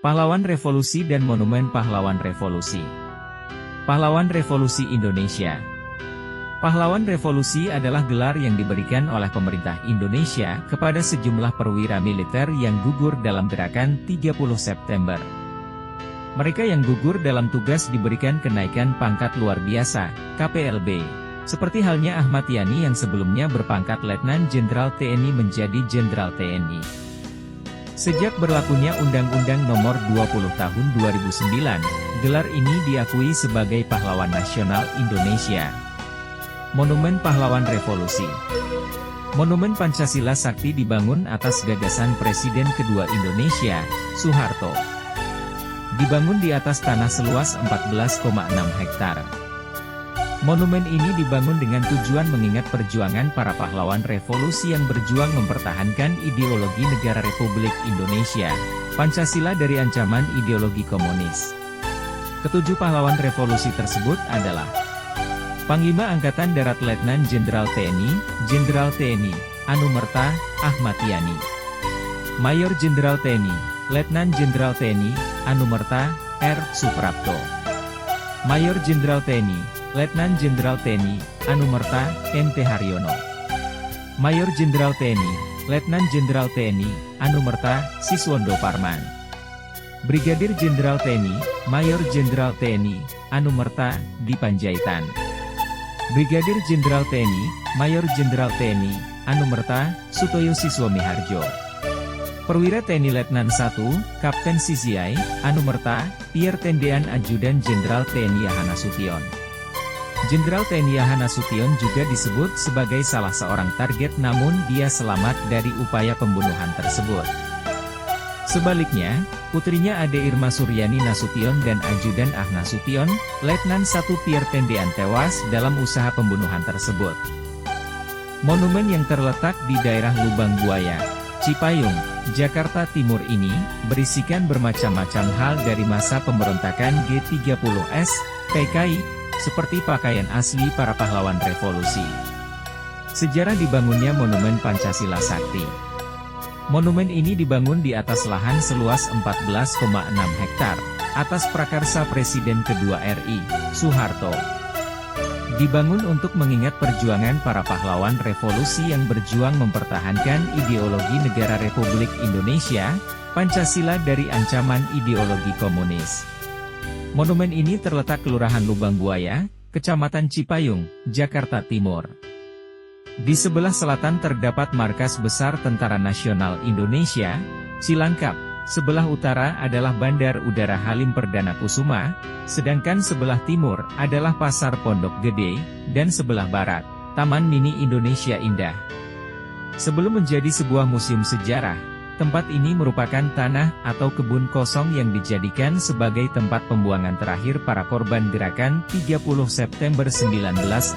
Pahlawan Revolusi dan Monumen Pahlawan Revolusi. Pahlawan Revolusi Indonesia. Pahlawan Revolusi adalah gelar yang diberikan oleh pemerintah Indonesia kepada sejumlah perwira militer yang gugur dalam gerakan 30 September. Mereka yang gugur dalam tugas diberikan kenaikan pangkat luar biasa, KPLB. Seperti halnya Ahmad Yani yang sebelumnya berpangkat Letnan Jenderal TNI menjadi Jenderal TNI. Sejak berlakunya Undang-Undang Nomor 20 Tahun 2009, gelar ini diakui sebagai Pahlawan Nasional Indonesia. Monumen Pahlawan Revolusi. Monumen Pancasila Sakti dibangun atas gagasan Presiden kedua Indonesia, Soeharto. Dibangun di atas tanah seluas 14,6 hektar. Monumen ini dibangun dengan tujuan mengingat perjuangan para pahlawan revolusi yang berjuang mempertahankan ideologi negara Republik Indonesia, Pancasila dari ancaman ideologi komunis. Ketujuh pahlawan revolusi tersebut adalah Panglima Angkatan Darat Letnan Jenderal TNI, Anumerta, Ahmad Yani. Mayor Jenderal TNI, Letnan Jenderal TNI, Anumerta, R. Suprapto. Mayor Jenderal TNI, Letnan Jenderal TNI, Anumerta, M.T. Haryono. Mayor Jenderal TNI, Letnan Jenderal TNI, Anumerta, Siswondo Parman. Brigadir Jenderal TNI, Mayor Jenderal TNI, Anumerta, Dipanjaitan. Brigadir Jenderal TNI, Mayor Jenderal TNI, Anumerta, Sutoyo Siswomiharjo. Perwira TNI Letnan 1, Kapten CCI, Anumerta, Pierre Tendean Ajudan Jenderal TNI Ahana Sution. Jenderal TNI Ahana Sution juga disebut sebagai salah seorang target namun dia selamat dari upaya pembunuhan tersebut. Sebaliknya, putrinya Ade Irma Suryani Nasution dan Ajudan Ahana Sution, Letnan 1 Pierre Tendean tewas dalam usaha pembunuhan tersebut. Monumen yang terletak di daerah Lubang Buaya, Cipayung, Jakarta Timur ini, berisikan bermacam-macam hal dari masa pemberontakan G30S, PKI, seperti pakaian asli para pahlawan revolusi. Sejarah dibangunnya Monumen Pancasila Sakti. Monumen ini dibangun di atas lahan seluas 14,6 hektar, atas prakarsa Presiden kedua RI, Soeharto. Dibangun untuk mengingat perjuangan para pahlawan revolusi yang berjuang mempertahankan ideologi negara Republik Indonesia, Pancasila dari ancaman ideologi komunis. Monumen ini terletak Kelurahan Lubang Buaya, Kecamatan Cipayung, Jakarta Timur. Di sebelah selatan terdapat markas besar Tentara Nasional Indonesia, Cilangkap. Sebelah utara adalah Bandar Udara Halim Perdana Kusuma, sedangkan sebelah timur adalah Pasar Pondok Gede, dan sebelah barat, Taman Mini Indonesia Indah. Sebelum menjadi sebuah museum sejarah, tempat ini merupakan tanah atau kebun kosong yang dijadikan sebagai tempat pembuangan terakhir para korban gerakan 30 September 1965,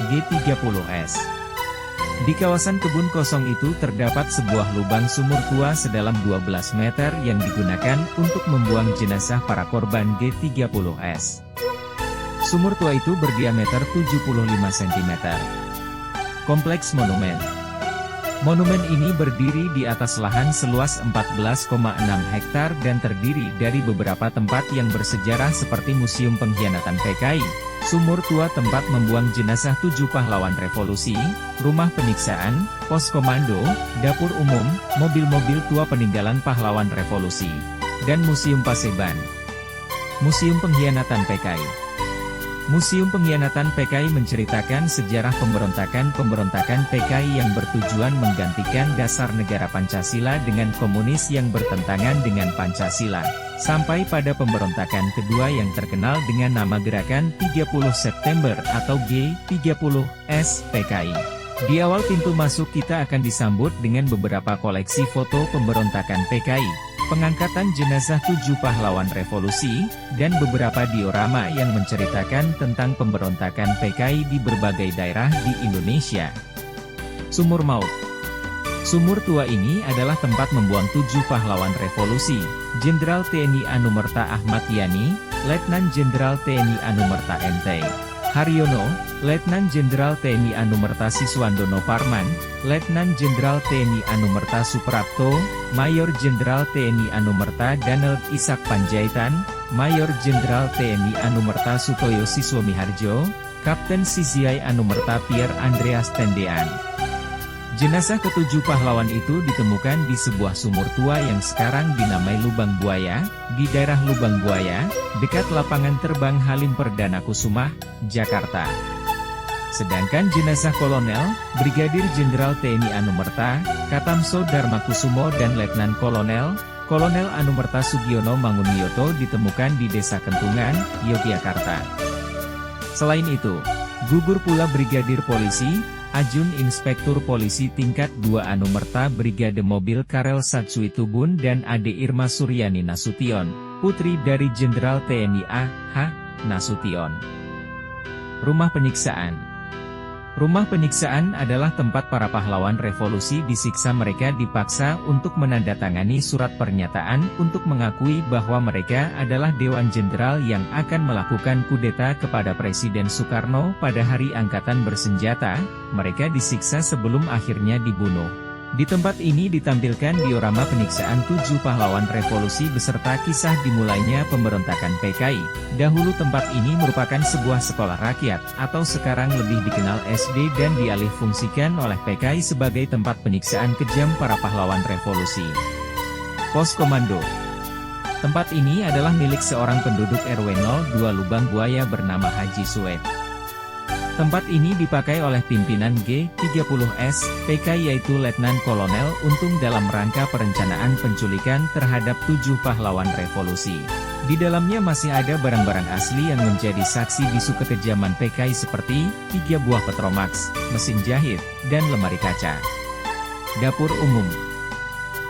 G30S. Di kawasan kebun kosong itu terdapat sebuah lubang sumur tua sedalam 12 meter yang digunakan untuk membuang jenazah para korban G30S. Sumur tua itu berdiameter 75 cm. Kompleks monumen. Monumen ini berdiri di atas lahan seluas 14,6 hektar dan terdiri dari beberapa tempat yang bersejarah seperti Museum Pengkhianatan PKI, sumur tua tempat membuang jenazah 7 pahlawan revolusi, rumah penyiksaan, pos komando, dapur umum, mobil-mobil tua peninggalan pahlawan revolusi, dan Museum Paseban. Museum Pengkhianatan PKI. Museum Pengkhianatan PKI menceritakan sejarah pemberontakan PKI yang bertujuan menggantikan dasar negara Pancasila dengan komunis yang bertentangan dengan Pancasila, sampai pada pemberontakan kedua yang terkenal dengan nama Gerakan 30 September atau G30S PKI. Di awal pintu masuk kita akan disambut dengan beberapa koleksi foto pemberontakan PKI. pengangkatan jenazah 7 pahlawan revolusi, dan beberapa diorama yang menceritakan tentang pemberontakan PKI di berbagai daerah di Indonesia. Sumur Maut. Sumur tua ini adalah tempat membuang 7 pahlawan revolusi, Jenderal TNI Anumerta Ahmad Yani, Letnan Jenderal TNI Anumerta MT Haryono, Letnan Jenderal TNI Anumerta Siswandono Parman, Letnan Jenderal TNI Anumerta Suprapto, Mayor Jenderal TNI Anumerta Danel Ishak Panjaitan, Mayor Jenderal TNI Anumerta Sutoyo Siswomiharjo, Kapten Siziai Anumerta Pierre Andreas Tendean. Jenazah ketujuh pahlawan itu ditemukan di sebuah sumur tua yang sekarang dinamai Lubang Buaya, di daerah Lubang Buaya, dekat lapangan terbang Halim Perdana Kusuma, Jakarta. Sedangkan jenazah Kolonel, Brigadir Jenderal TNI Anumerta, Katamso Darmakusumo dan Letnan Kolonel Anumerta Sugiono Mangunwiyoto ditemukan di Desa Kentungan, Yogyakarta. Selain itu, gugur pula Brigadir Polisi, Ajun Inspektur Polisi Tingkat 2 Anumerta Brigade Mobil Karel Satsui Tubun dan Ade Irma Suryani Nasution, putri dari Jenderal TNI A.H. Nasution. Rumah penyiksaan. Rumah penyiksaan adalah tempat para pahlawan revolusi disiksa. Mereka dipaksa untuk menandatangani surat pernyataan untuk mengakui bahwa mereka adalah Dewan Jenderal yang akan melakukan kudeta kepada Presiden Soekarno pada hari Angkatan Bersenjata. Mereka disiksa sebelum akhirnya dibunuh. Di tempat ini ditampilkan diorama penyiksaan 7 pahlawan revolusi beserta kisah dimulainya pemberontakan PKI. Dahulu tempat ini merupakan sebuah sekolah rakyat, atau sekarang lebih dikenal SD, dan dialihfungsikan oleh PKI sebagai tempat penyiksaan kejam para pahlawan revolusi. Pos Komando. Tempat ini adalah milik seorang penduduk RW 02 Lubang Buaya bernama Haji Sued. Tempat ini dipakai oleh pimpinan G30S, PKI yaitu Letnan Kolonel Untung dalam rangka perencanaan penculikan terhadap 7 pahlawan revolusi. Di dalamnya masih ada barang-barang asli yang menjadi saksi bisu kekejaman PKI seperti 3 buah Petromax, mesin jahit, dan lemari kaca. Dapur Umum.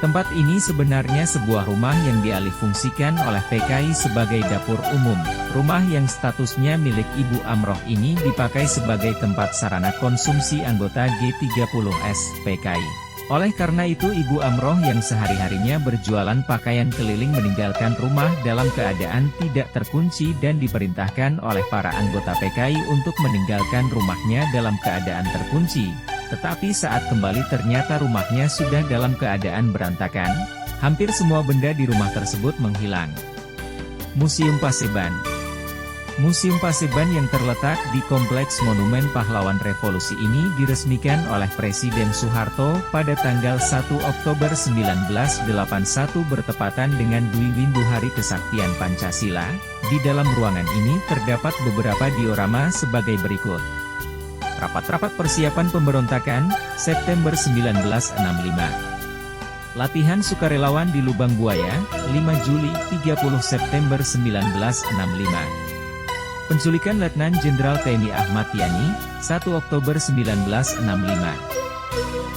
Tempat ini sebenarnya sebuah rumah yang dialihfungsikan oleh PKI sebagai dapur umum. Rumah yang statusnya milik Ibu Amroh ini dipakai sebagai tempat sarana konsumsi anggota G30S PKI. Oleh karena itu Ibu Amroh yang sehari-harinya berjualan pakaian keliling meninggalkan rumah dalam keadaan tidak terkunci dan diperintahkan oleh para anggota PKI untuk meninggalkan rumahnya dalam keadaan terkunci. Tetapi saat kembali ternyata rumahnya sudah dalam keadaan berantakan. Hampir semua benda di rumah tersebut menghilang. Museum Paseban. Museum Paseban yang terletak di Kompleks Monumen Pahlawan Revolusi ini diresmikan oleh Presiden Soeharto pada tanggal 1 Oktober 1981 bertepatan dengan Dwi Windu Hari Kesaktian Pancasila. Di dalam ruangan ini terdapat beberapa diorama sebagai berikut. Rapat-rapat persiapan pemberontakan, September 1965. Latihan sukarelawan di Lubang Buaya, 5 Juli 30 September 1965. Penculikan Letnan Jenderal TNI Ahmad Yani, 1 Oktober 1965.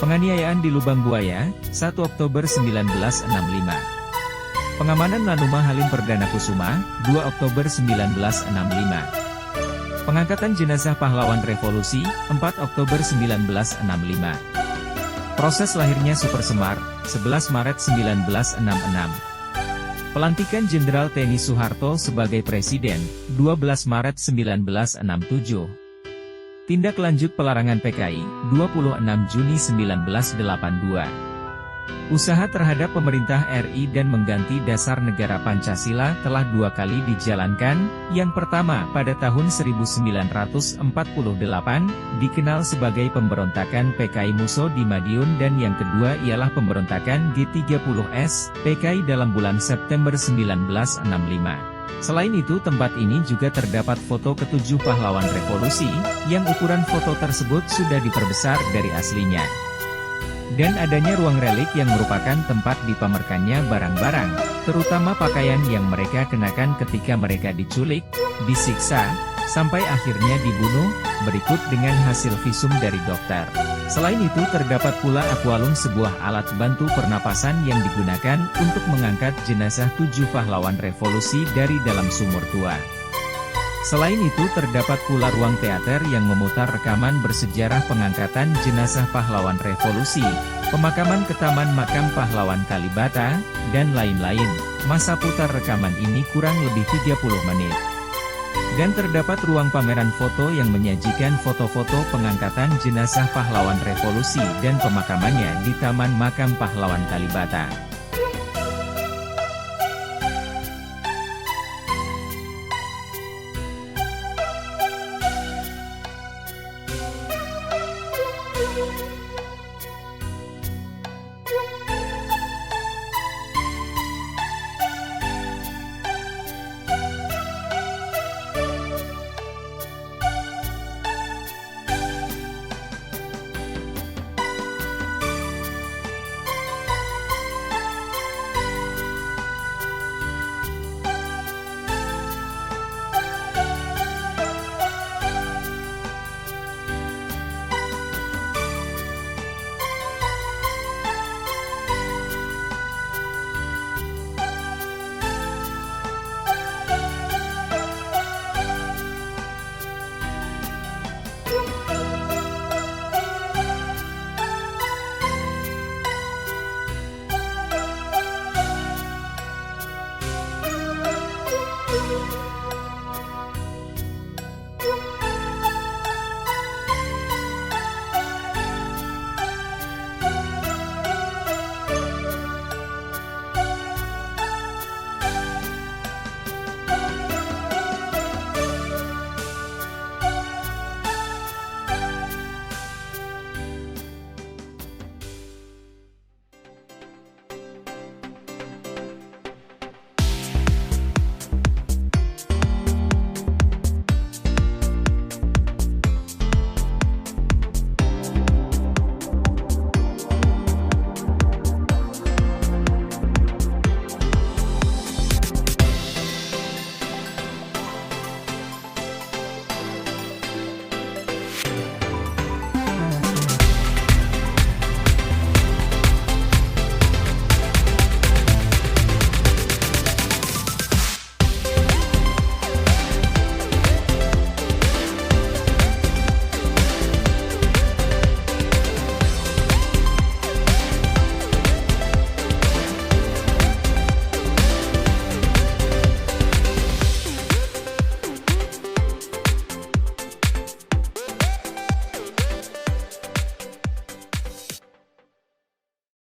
Penganiayaan di Lubang Buaya, 1 Oktober 1965. Pengamanan Lanuma Halim Perdana Kusuma, 2 Oktober 1965. Pengangkatan jenazah pahlawan revolusi, 4 Oktober 1965. Proses lahirnya Super Semar, 11 Maret 1966. Pelantikan Jenderal TNI Soeharto sebagai Presiden, 12 Maret 1967. Tindak lanjut pelarangan PKI, 26 Juni 1982. Usaha terhadap pemerintah RI dan mengganti dasar negara Pancasila telah 2 kali dijalankan. Yang pertama pada tahun 1948, dikenal sebagai pemberontakan PKI Muso di Madiun, dan yang kedua ialah pemberontakan G30S, PKI dalam bulan September 1965. Selain itu tempat ini juga terdapat foto ketujuh pahlawan revolusi, yang ukuran foto tersebut sudah diperbesar dari aslinya. Dan adanya ruang relik yang merupakan tempat dipamerkannya barang-barang, terutama pakaian yang mereka kenakan ketika mereka diculik, disiksa, sampai akhirnya dibunuh, berikut dengan hasil visum dari dokter. Selain itu terdapat pula akualung, sebuah alat bantu pernapasan yang digunakan untuk mengangkat jenazah 7 pahlawan revolusi dari dalam sumur tua. Selain itu terdapat pula ruang teater yang memutar rekaman bersejarah pengangkatan jenazah pahlawan revolusi, pemakaman ke Taman Makam Pahlawan Kalibata, dan lain-lain. Masa putar rekaman ini kurang lebih 30 menit. Dan terdapat ruang pameran foto yang menyajikan foto-foto pengangkatan jenazah pahlawan revolusi dan pemakamannya di Taman Makam Pahlawan Kalibata.